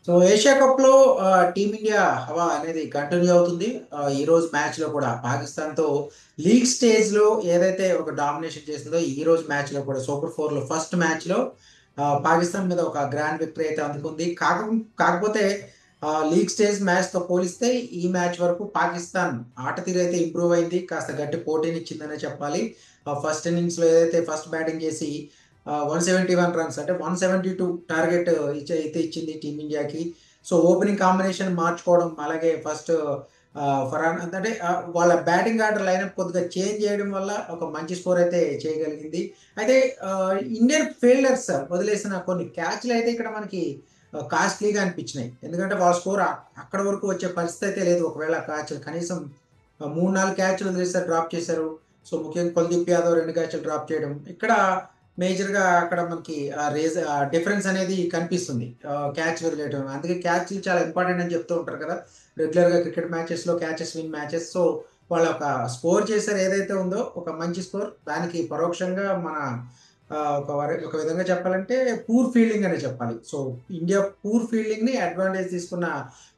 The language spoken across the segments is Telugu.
సో ఏషియా కప్‌లో టీమిండియా హవా అనేది కంటిన్యూ అవుతుంది. ఈరోజు మ్యాచ్‌లో కూడా పాకిస్తాన్‌తో లీగ్ స్టేజ్‌లో ఏదైతే ఒక డామినేషన్ చేసిందో, ఈరోజు మ్యాచ్‌లో కూడా సూపర్ 4లో ఫస్ట్ మ్యాచ్‌లో పాకిస్తాన్ మీద ఒక గ్రాండ్ విక్టరీ అయితే అందుకుంది. కాకపోతే లీగ్ స్టేజ్ మ్యాచ్‌తో పోలిస్తే ఈ మ్యాచ్ వరకు పాకిస్తాన్ ఆట తీరైతే ఇంప్రూవ్ అయింది. కాస్త గట్టి పోటీనిచ్చిందనే చెప్పాలి. ఫస్ట్ ఇన్నింగ్స్‌లో ఏదైతే ఫస్ట్ బ్యాటింగ్ చేసి 171 రన్స్ అంటే 172 టార్గెట్ అయితే ఇచ్చింది టీమిండియాకి. సో, ఓపెనింగ్ కాంబినేషన్ మార్చుకోవడం, అలాగే ఫస్ట్ ఫర్హాన్ అంటే వాళ్ళ బ్యాటింగ్ ఆర్డర్ లైనప్ కొద్దిగా చేంజ్ చేయడం వల్ల ఒక మంచి స్కోర్ అయితే చేయగలిగింది. అయితే ఇండియన్ ఫీల్డర్స్ వదిలేసిన కొన్ని క్యాచ్‌లయితే ఇక్కడ మనకి కాస్ట్‌లీగా అనిపించినాయి. ఎందుకంటే వాళ్ళ స్కోర్ అక్కడి వరకు వచ్చే పరిస్థితి అయితే లేదు. ఒకవేళ క్యాచ్‌లు కనీసం 3, 4 క్యాచ్‌లు వదిలేసారు, డ్రాప్ చేశారు. సో, ముఖ్యంగా కుల్దీప్ యాదవ్ 2 క్యాచ్‌లు డ్రాప్ చేయడం. ఇక్కడ మేజర్‌గా అక్కడ మనకి డిఫరెన్స్ అనేది కనిపిస్తుంది. క్యాచ్ వదిలేయటం. అందుకే క్యాచ్‌లు చాలా ఇంపార్టెంట్ అని చెప్తూ ఉంటారు కదా! రెగ్యులర్‌గా క్రికెట్ మ్యాచెస్‌లో క్యాచెస్ విన్ మ్యాచెస్. సో, వాళ్ళ ఒక స్కోర్ చేశారు ఏదైతే ఉందో ఒక మంచి స్కోర్. దానికి పరోక్షంగా మన ఒక విధంగా చెప్పాలంటే పూర్ ఫీల్డింగ్ అనే చెప్పాలి. సో, ఇండియా పూర్ ఫీల్డింగ్‌ని అడ్వాంటేజ్ తీసుకున్న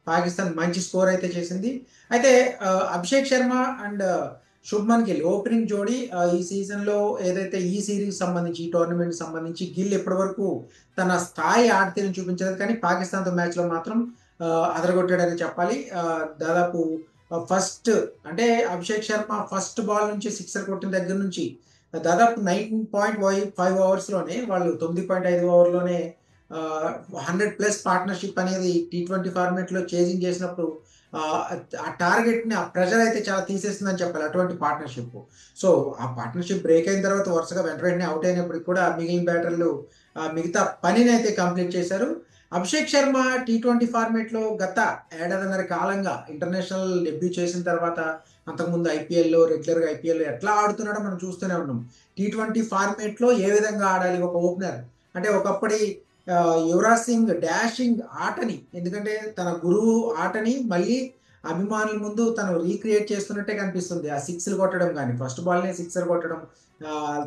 పాకిస్తాన్ మంచి స్కోర్ అయితే చేసింది. అయితే అభిషేక్ శర్మ అండ్ శుభ్మన్ గిల్ ఓపెనింగ్ జోడీ ఈ సీజన్‌లో ఏదైతే ఈ సీరీస్‌కి సంబంధించి, ఈ టోర్నమెంట్‌కి సంబంధించి గిల్ ఇప్పటివరకు తన స్థాయి ఆటతీరును చూపించలేదు. కానీ పాకిస్తాన్‌తో మ్యాచ్‌లో మాత్రం అదరగొట్టాడని చెప్పాలి. దాదాపు ఫస్ట్ అంటే అభిషేక్ శర్మ ఫస్ట్ బాల్ నుంచి సిక్సర్ కొట్టిన దగ్గర నుంచి దాదాపు 9.5 ఓవర్స్‌లోనే వాళ్ళు 9.5 ఓవర్‌లోనే 100+ పార్ట్నర్‌షిప్ అనేది టీ20 ఫార్మాట్‌లో చేజింగ్ చేసినప్పుడు ఆహ్, ఆ టార్గెట్‌ని ఆ ప్రెషర్ అయితే చాలా తీసేసిందని చెప్పాలి. అటువంటి పార్ట్నర్‌షిప్. సో, ఆ పార్ట్నర్‌షిప్ బ్రేక్ అయిన తర్వాత వరుసగా వెంటనే ఔట్ అయినప్పటికి కూడా మిగిలిన బ్యాటర్లు మిగతా పనినైతే కంప్లీట్ చేశారు. అభిషేక్ శర్మ టీ20 ఫార్మాట్‌లో గత ఏడాదిన్నర కాలంగా ఇంటర్నేషనల్ డెబ్యూ చేసిన తర్వాత అంతకుముందు రెగ్యులర్‌గా ఐపీఎల్‌లో ఎట్లా ఆడుతున్నాడో మనం చూస్తూనే ఉన్నాం. టీ20 ఫార్మాట్‌లో ఏ విధంగా ఆడాలి ఒక ఓపెనర్ అంటే ఒకప్పటి యువరాజ్ సింగ్ డాషింగ్ ఆటని ఎందుకంటే తన గురువు ఆటని మళ్ళీ అభిమానుల ముందు తను రీక్రియేట్ చేస్తున్నట్టే కనిపిస్తుంది. ఆ సిక్స్‌లు కొట్టడం గాని, ఫస్ట్ బాల్‌నే సిక్సర్ కొట్టడం,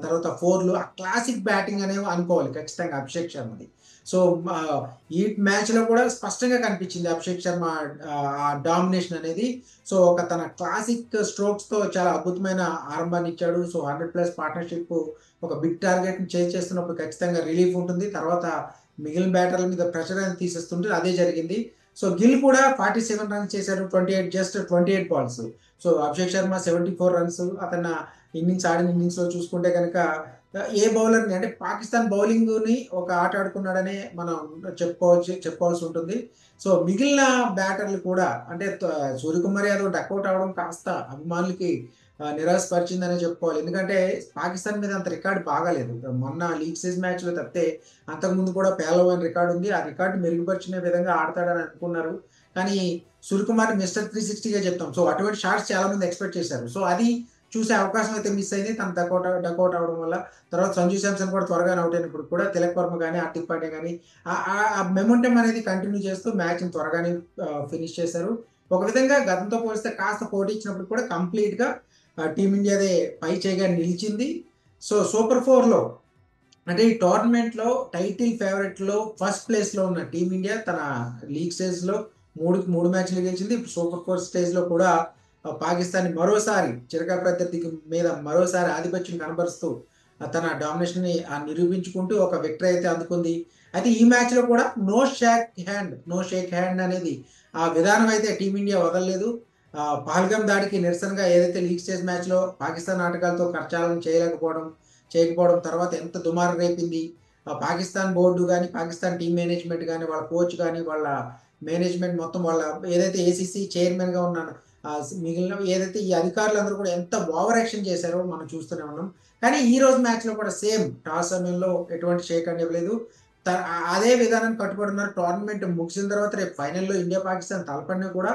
తర్వాత ఫోర్‌లు ఆ క్లాసిక్ బ్యాటింగ్ అనేవి అనుకోవాలి ఖచ్చితంగా అభిషేక్ శర్మది. సో, ఈ మ్యాచ్‌లో కూడా స్పష్టంగా కనిపించింది అభిషేక్ శర్మ ఆ డామినేషన్ అనేది. సో, ఒక తన క్లాసిక్ స్ట్రోక్స్‌తో చాలా అద్భుతమైన ఆరంభాన్నిచ్చాడు. సో, 100+ పార్ట్నర్‌షిప్ ఒక బిగ్ టార్గెట్‌ని చేజ్ చేస్తున్నప్పుడు ఖచ్చితంగా రిలీఫ్ ఉంటుంది. తర్వాత మిగిలిన బ్యాటర్ల మీద ప్రెషర్ అనేది తీసేస్తుంటే అదే జరిగింది. సో, గిల్ కూడా 47 రన్స్ చేశారు. 28 balls. So, Abhishek Sharma 74 runs. అతను ఆడిన ఇన్నింగ్స్‌లో చూసుకుంటే గనక ఏ బౌలర్‌ని అంటే పాకిస్తాన్ బౌలింగ్‌ని ఒక ఆట ఆడుకున్నాడనే మనం చెప్పుకోవాల్సి ఉంటుంది. సో, మిగిలిన బ్యాటర్లు కూడా అంటే సూర్యకుమార్ యాదవ్ డకౌట్ అవ్వడం కాస్త అభిమానులకి నిరాశపరిచిందనే చెప్పుకోవాలి. ఎందుకంటే పాకిస్తాన్ మీద అంత రికార్డ్ బాగాలేదు. మొన్న లీగ్ స్టేజ్ మ్యాచ్‌లో తప్పితే అంతకుముందు కూడా పేలవమైన రికార్డ్ ఉంది. ఆ రికార్డ్ మెరుగుపరిచిన విధంగా ఆడతాడని అనుకున్నారు. కానీ సూర్యకుమార్‌ని మిస్టర్ 360గా చెప్తాం. సో, అటువంటి షాట్స్ చాలా మంది ఎక్స్‌పెక్ట్ చేశారు. సో, అది చూసే అవకాశం అయితే మిస్ అయింది. తను డకౌట్ అవ్వడం వల్ల. తర్వాత సంజు శాంసన్ కూడా త్వరగానే ఔట్ అయినప్పుడు కూడా తిలక్ వర్మ గాని, హార్దిక్ పాండ్యా గాని ఆ మొమెంటమ్ అనేది కంటిన్యూ చేస్తూ మ్యాచ్‌ని త్వరగానే ఫినిష్ చేశారు. ఒక విధంగా గతంతో పోలిస్తే కాస్త పోటీ ఇచ్చినప్పుడు కూడా కంప్లీట్‌గా టీమిండియాదే పై చేయిగా నిలిచింది. సో, సూపర్ 4లో అంటే ఈ టోర్నమెంట్‌లో టైటిల్ ఫేవరెట్‌లో ఫస్ట్ ప్లేస్‌లో ఉన్న టీమిండియా తన లీగ్ స్టేజ్‌లో 3కి 3 మ్యాచ్‌లు గెలిచింది. ఇప్పుడు సూపర్ 4 స్టేజ్‌లో కూడా పాకిస్తాన్‌ని మరోసారి చిరకా ప్రత్యర్థికి మీద మరోసారి ఆధిపత్యం కనబరుస్తూ తన డామినేషన్‌ని నిరూపించుకుంటూ ఒక విక్టరీ అయితే అందుకుంది. అయితే ఈ మ్యాచ్‌లో కూడా నో షేక్ హ్యాండ్ అనేది ఆ విధానం అయితే టీమిండియా వదలలేదు. పహల్గామ్ దాడికి నిరసనగా ఏదైతే లీగ్ స్టేజ్ మ్యాచ్‌లో పాకిస్తాన్ ఆటగాళ్ళతో కరచాలనం చేయకపోవడం తర్వాత ఎంత దుమారం రేపింది. పాకిస్తాన్ బోర్డు గాని, పాకిస్తాన్ టీమ్ మేనేజ్‌మెంట్ గాని, వాళ్ళ కోచ్ గాని, వాళ్ళ మేనేజ్‌మెంట్ మొత్తం వాళ్ళ ఏదైతే ఏసీసీ చైర్మన్‌గా ఉన్న మిగిలిన ఏదైతే ఈ అధికారులందరూ కూడా ఎంత ఓవర్ యాక్షన్ చేశారో మనం చూస్తూనే ఉన్నాం. కానీ ఈ రోజు మ్యాచ్‌లో కూడా సేమ్ టాస్ సమయంలో ఎటువంటి షేక్ హ్యాండ్ ఇవ్వలేదు. అదే విధానానికి కట్టుబడి ఉన్నారు. టోర్నమెంట్ ముగిసిన తర్వాత రేపు ఫైనల్‌లో ఇండియా, పాకిస్తాన్ తలపడినా కూడా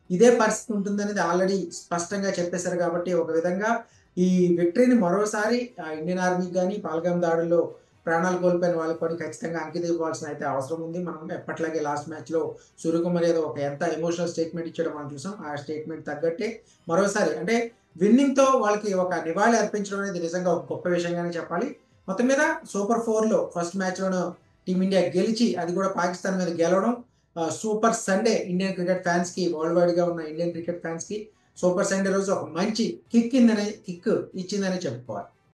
ఇదే పరిస్థితి ఉంటుందనేది ఆల్రెడీ స్పష్టంగా చెప్పేసారు కాబట్టి ఒక విధంగా ఈ విక్టరీని మరోసారి ఇండియన్ ఆర్మీకి గాని, పహల్గామ్ దాడుల్లో ప్రాణాలు కోల్పోయిన వాళ్ళకి కూడా ఖచ్చితంగా అంకితం ఇవ్వాల్సిన అయితే అవసరం ఉంది. మనం ఎప్పట్లాగే లాస్ట్ మ్యాచ్‌లో సూర్యకుమార్ యాదవ్ ఒక ఎంత ఎమోషనల్ స్టేట్మెంట్ ఇచ్చాడో మనం చూసాం. ఆ స్టేట్మెంట్ తగ్గట్టే మరోసారి అంటే విన్నింగ్‌తో వాళ్ళకి ఒక నివాళి అర్పించడం అనేది నిజంగా ఒక గొప్ప విషయంగానే చెప్పాలి. మొత్తం మీద సూపర్ 4లో ఫస్ట్ మ్యాచ్‌లోను టీమిండియా గెలిచి అది కూడా పాకిస్తాన్ మీద గెలవడం సూపర్ సండే ఇండియన్ క్రికెట్ ఫ్యాన్స్‌కి వరల్డ్ వైడ్‌గా ఉన్న ఇండియన్ క్రికెట్ ఫ్యాన్స్‌కి సూపర్ సండే రోజు ఒక మంచి కిక్ ఇచ్చిందనే చెప్పుకోవాలి.